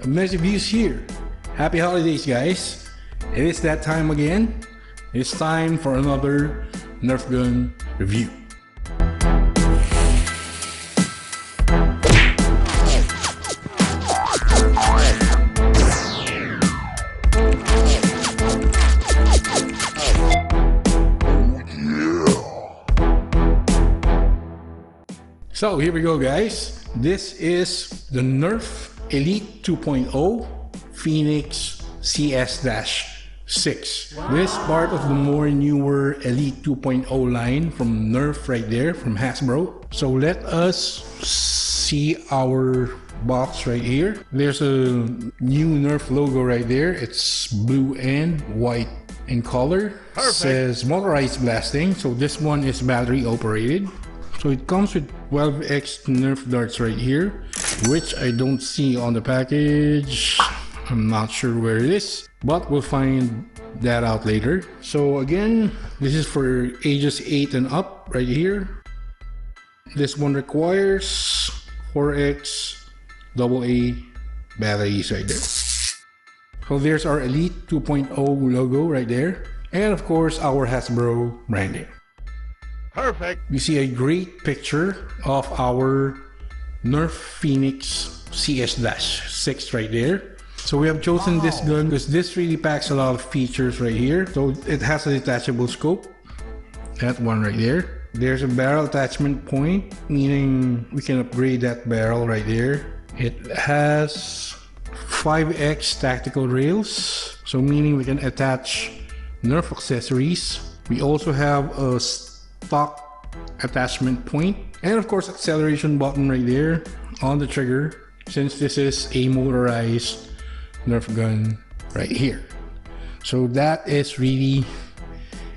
Abner's Reviews here. Happy holidays, guys. It is that time again. It's time for another NERF gun review. So here we go, guys. This is the NERF Elite 2.0 Phoenix CS-6. Wow. This part of the more newer Elite 2.0 line from NERF right there, from Hasbro. So let us see our box right here. There's a new NERF logo right there. It's blue and white in color. Perfect. It says motorized blasting. So this one is battery operated. So it comes with 12x NERF darts right here, which I don't see on the package. I'm not sure where it is, but we'll find that out later. So again, this is for ages 8 and up right here. This one requires 4x AA batteries right there. So there's our Elite 2.0 logo right there. And of course, our Hasbro branding. Perfect. We see a great picture of our NERF Phoenix CS-6 right there. So we have chosen this gun because this really packs a lot of features right here. So it has a detachable scope. That one right there. There's a barrel attachment point, meaning we can upgrade that barrel right there. It has 5x tactical rails, so meaning we can attach NERF accessories. We also have a stock attachment point, and of course acceleration button right there on the trigger, since this is a motorized NERF gun right here. So that is really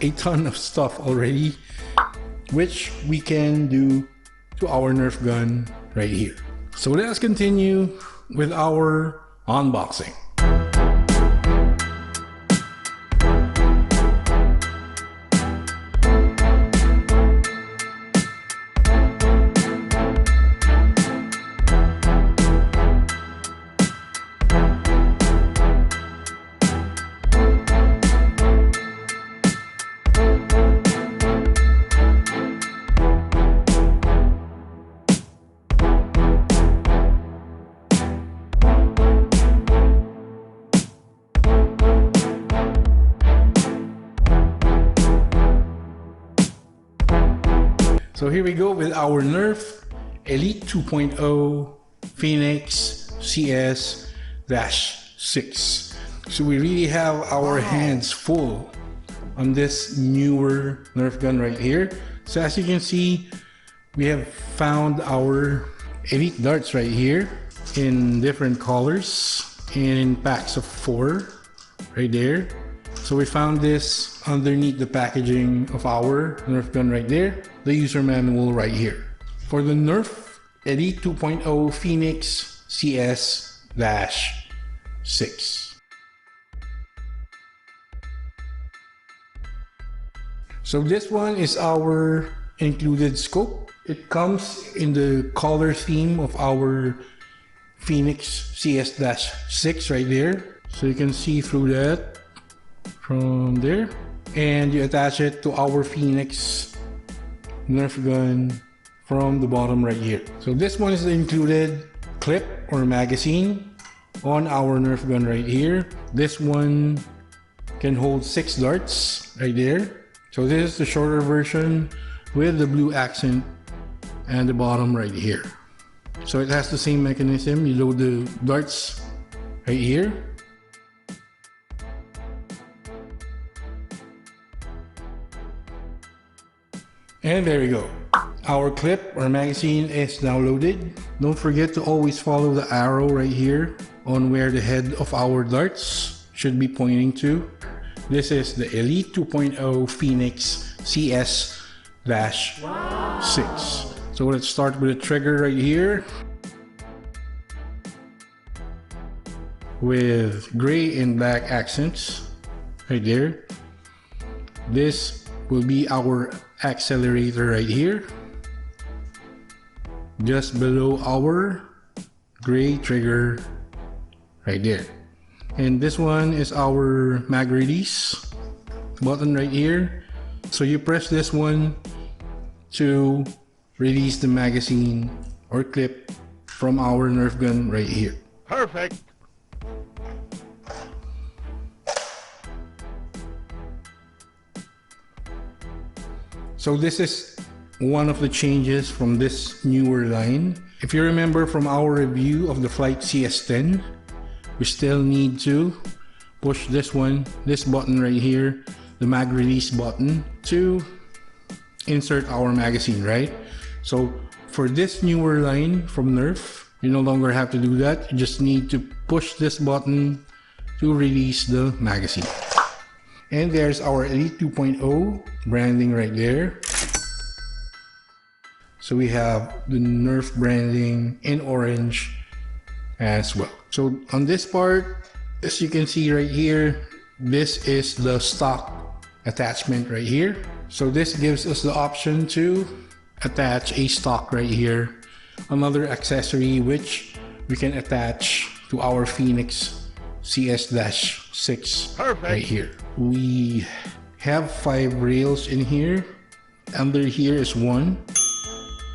a ton of stuff already, which we can do to our NERF gun right here. So let us continue with our unboxing. So here we go with our NERF Elite 2.0 Phoenix CS-6. So we really have our hands full on this newer NERF gun right here. So as you can see, we have found our Elite darts right here in different colors and in packs of 4 right there. So we found this underneath the packaging of our NERF gun right there, the user manual right here. For the NERF Elite 2.0 Phoenix CS-6. So this one is our included scope. It comes in the color theme of our Phoenix CS-6 right there. So you can see through that from there, and you attach it to our Phoenix NERF gun from the bottom right here. So this one is the included clip or magazine on our NERF gun right here. This one can hold 6 darts right there. So this is the shorter version with the blue accent and the bottom right here. So it has the same mechanism. You load the darts right here. And there we go. Our clip or magazine is now loaded. Don't forget to always follow the arrow right here on where the head of our darts should be pointing to. This is the Elite 2.0 Phoenix CS-6. So let's start with the trigger right here, with gray and black accents right there. This will be our accelerator right here, just below our gray trigger right there. And this one is our mag release button right here. So you press this one to release the magazine or clip from our NERF gun right here. Perfect. So this is one of the changes from this newer line. If you remember from our review of the Flight CS-10, we still need to push this button right here, the mag release button, to insert our magazine, right? So for this newer line from NERF, you no longer have to do that. You just need to push this button to release the magazine. And there's our Elite 2.0 branding right there. So we have the NERF branding in orange as well. So on this part, as you can see right here, this is the stock attachment right here. So this gives us the option to attach a stock right here, another accessory which we can attach to our Phoenix CS-6 right here. We have 5 rails in here. Under here is 1.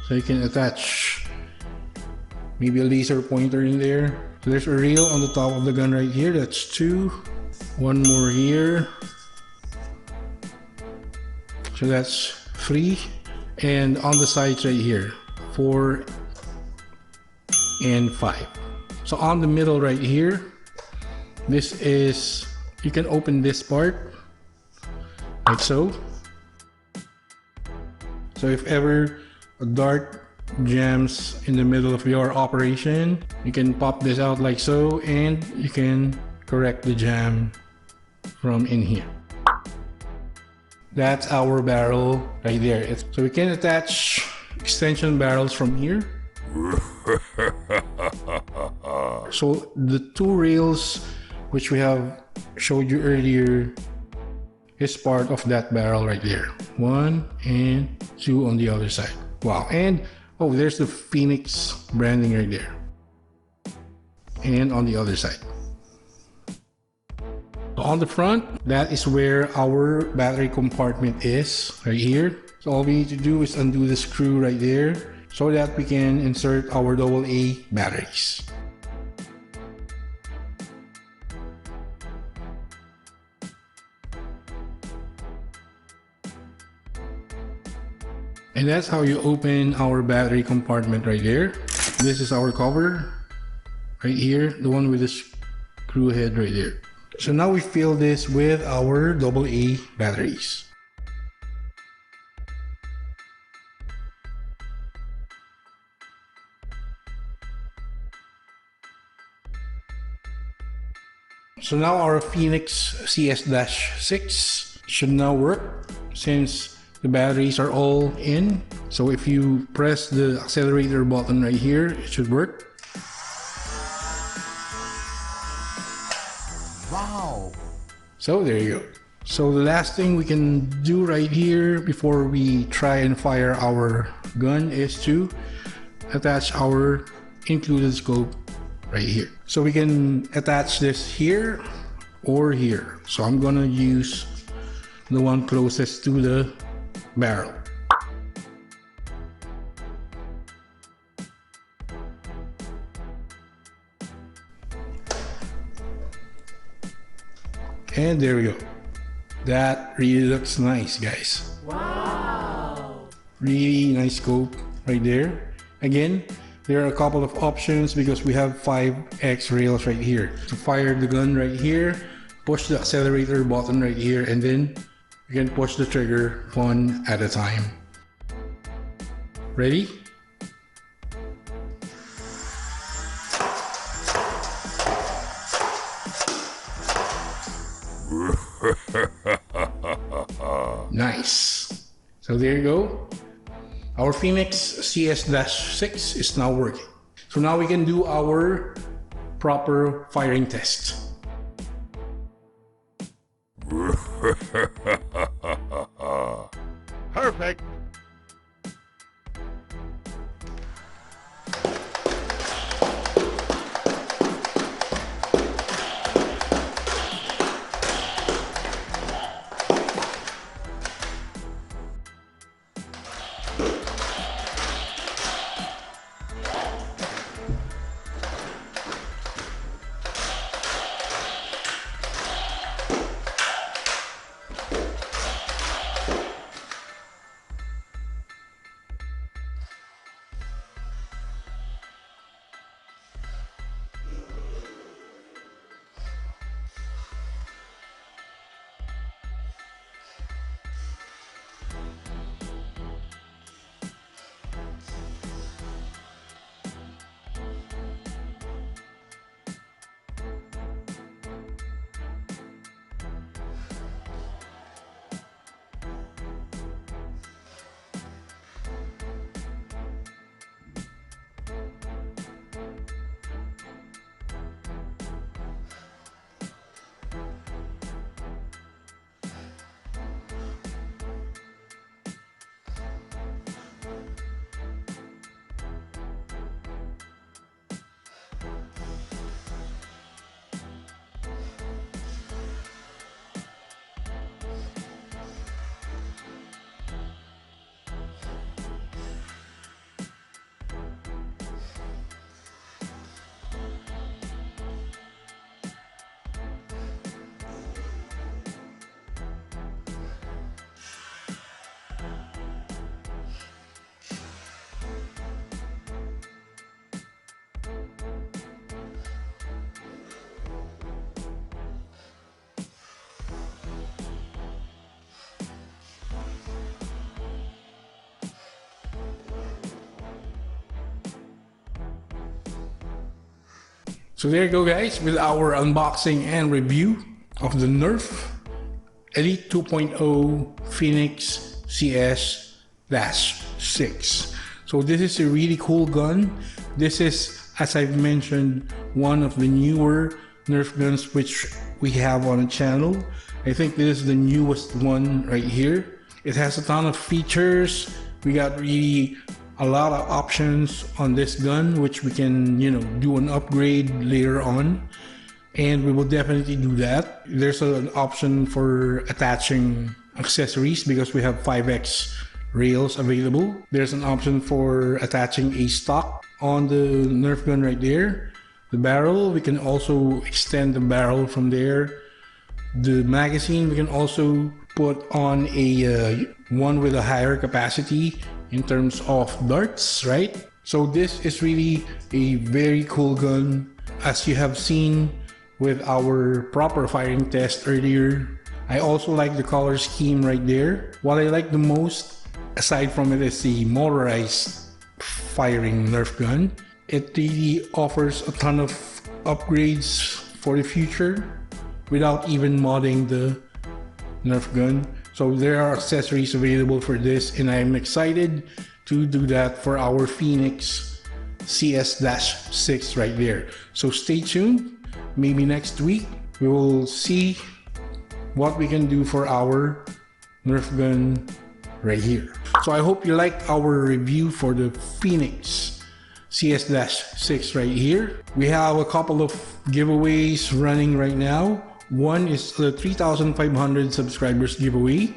So you can attach maybe a laser pointer in there. So there's a rail on the top of the gun right here. That's 2. 1 more here. So that's 3. And on the sides right here, 4 and 5. So on the middle right here, this is, you can open this part like so. So if ever a dart jams in the middle of your operation, you can pop this out like so, and you can correct the jam from in here. That's our barrel right there. So we can attach extension barrels from here. So the 2 rails which we have showed you earlier is part of that barrel right there. 1 and 2 on the other side. Wow. And oh, there's the Phoenix branding right there. And on the other side. So on the front, that is where our battery compartment is right here. So all we need to do is undo the screw right there so that we can insert our AA batteries. And that's how you open our battery compartment right there. This is our cover right here, the one with the screw head right there. So now we fill this with our AA batteries. So now our Phoenix CS-6 should now work since the batteries are all in. So if you press the accelerator button right here, it should work. Wow. So there you go. So the last thing we can do right here before we try and fire our gun is to attach our included scope right here. So we can attach this here or here. So I'm gonna use the one closest to the barrel. And there we go. That really looks nice, guys. Wow! Really nice scope right there. Again, there are a couple of options because we have 5x rails right here. To fire the gun right here, push the accelerator button right here, and then you can push the trigger 1 at a time. Ready? Nice. So there you go. Our Phoenix CS-6 is now working. So now we can do our proper firing test. Perfect. So there you go, guys, with our unboxing and review of the NERF Elite 2.0 Phoenix CS-6. So this is a really cool gun. This is, as I've mentioned, one of the newer NERF guns which we have on the channel. I think this is the newest one right here. It has a ton of features. We got really a lot of options on this gun, which we can, do an upgrade later on. And we will definitely do that. There's an option for attaching accessories because we have 5X rails available. There's an option for attaching a stock on the NERF gun right there. The barrel, we can also extend the barrel from there. The magazine, we can also put on a one with a higher capacity in terms of darts, right? So this is really a very cool gun. As you have seen with our proper firing test earlier, I also like the color scheme right there. What I like the most, aside from it, is the motorized firing NERF gun. It really offers a ton of upgrades for the future without even modding the NERF gun. So there are accessories available for this, and I'm excited to do that for our Phoenix CS-6 right there. So stay tuned. Maybe next week we will see what we can do for our NERF gun right here. So I hope you liked our review for the Phoenix CS-6 right here. We have a couple of giveaways running right now. One is the 3,500 subscribers giveaway.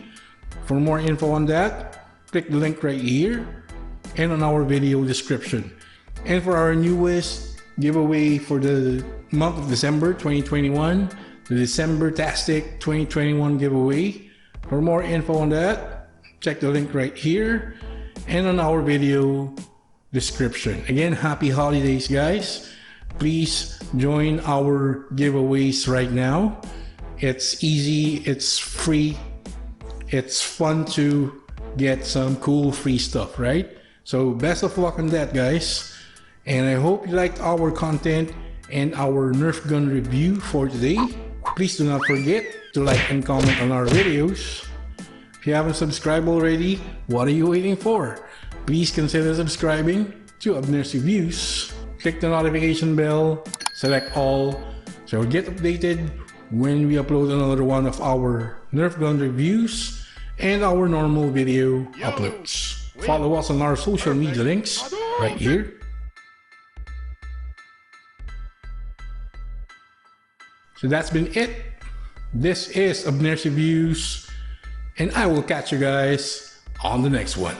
For more info on that, click the link right here and on our video description. And for our newest giveaway for the month of December 2021, the December-tastic 2021 giveaway. For more info on that, check the link right here and on our video description. Again, happy holidays, guys. Please join our giveaways right now. It's easy, it's free, it's fun to get some cool free stuff, right? So best of luck on that, guys. And I hope you liked our content and our NERF gun review for today. Please do not forget to like and comment on our videos. If you haven't subscribed already, what are you waiting for? Please consider subscribing to Abner's Reviews. Click the notification bell, select all, so you'll get updated when we upload another one of our NERF gun reviews and our normal video uploads. Follow us on our social media links right here. So that's been it. This is Abner's Reviews, and I will catch you guys on the next one.